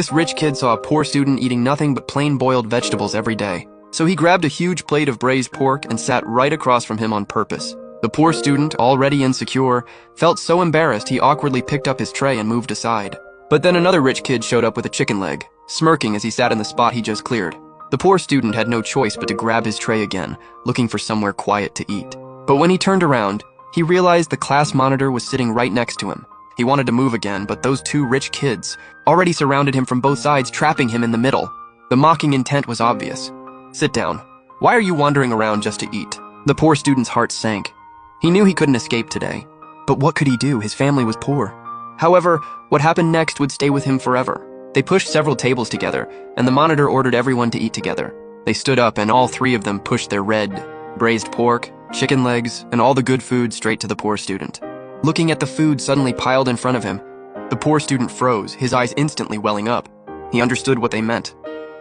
This rich kid saw a poor student eating nothing but plain boiled vegetables every day. So he grabbed a huge plate of braised pork and sat right across from him on purpose. The poor student, already insecure, felt so embarrassed he awkwardly picked up his tray and moved aside. But then another rich kid showed up with a chicken leg, smirking as he sat in the spot he just cleared. The poor student had no choice but to grab his tray again, looking for somewhere quiet to eat. But when he turned around, he realized the class monitor was sitting right next to him. He wanted to move again, but those two rich kids already surrounded him from both sides, trapping him in the middle. The mocking intent was obvious. "Sit down. Why are you wandering around just to eat?" The poor student's heart sank. He knew he couldn't escape today. But what could he do? His family was poor. However, what happened next would stay with him forever. They pushed several tables together, and the monitor ordered everyone to eat together. They stood up, and all three of them pushed their red, braised pork, chicken legs, and all the good food straight to the poor student. Looking at the food suddenly piled in front of him, the poor student froze, his eyes instantly welling up. He understood what they meant.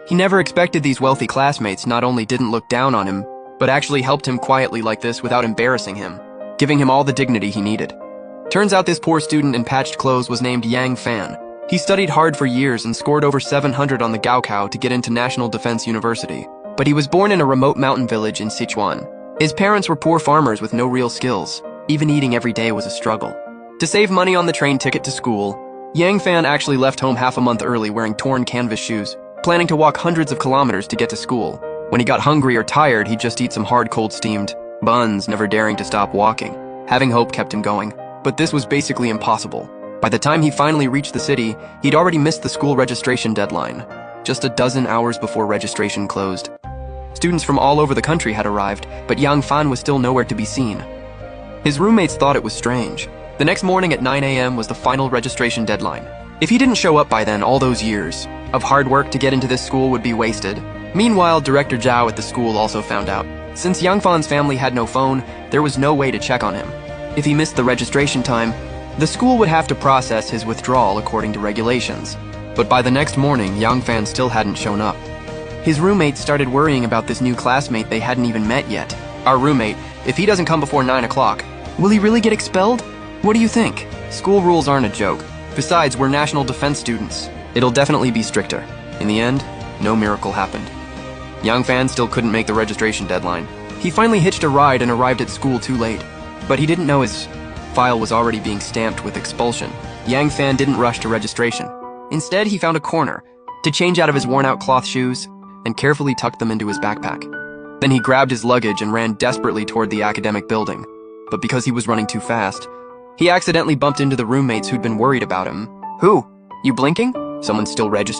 He never expected these wealthy classmates not only didn't look down on him, but actually helped him quietly like this without embarrassing him, giving him all the dignity he needed. Turns out this poor student in patched clothes was named Yang Fan. He studied hard for years and scored over 700 on the Gaokao to get into National Defense University. But he was born in a remote mountain village in Sichuan. His parents were poor farmers with no real skills. Even eating every day was a struggle. To save money on the train ticket to school, Yang Fan actually left home half a month early wearing torn canvas shoes, planning to walk hundreds of kilometers to get to school. When he got hungry or tired, he'd just eat some hard cold steamed buns, never daring to stop walking. Having hope kept him going, but this was basically impossible. By the time he finally reached the city, he'd already missed the school registration deadline, just a dozen hours before registration closed. Students from all over the country had arrived, but Yang Fan was still nowhere to be seen. His roommates thought it was strange. The next morning at 9 a.m. was the final registration deadline. If he didn't show up by then, all those years of hard work to get into this school would be wasted. Meanwhile, Director Zhao at the school also found out. Since Yang Fan's family had no phone, there was no way to check on him. If he missed the registration time, the school would have to process his withdrawal according to regulations. But by the next morning, Yang Fan still hadn't shown up. His roommates started worrying about this new classmate they hadn't even met yet. "Our roommate, if he doesn't come before 9 o'clock, will he really get expelled? What do you think? School rules aren't a joke. Besides, we're national defense students. It'll definitely be stricter." In the end, no miracle happened. Yang Fan still couldn't make the registration deadline. He finally hitched a ride and arrived at school too late. But he didn't know his file was already being stamped with expulsion. Yang Fan didn't rush to registration. Instead, he found a corner to change out of his worn-out cloth shoes and carefully tucked them into his backpack. Then he grabbed his luggage and ran desperately toward the academic building. But because he was running too fast, he accidentally bumped into the roommates who'd been worried about him. "Who? You blinking? Someone's still registering."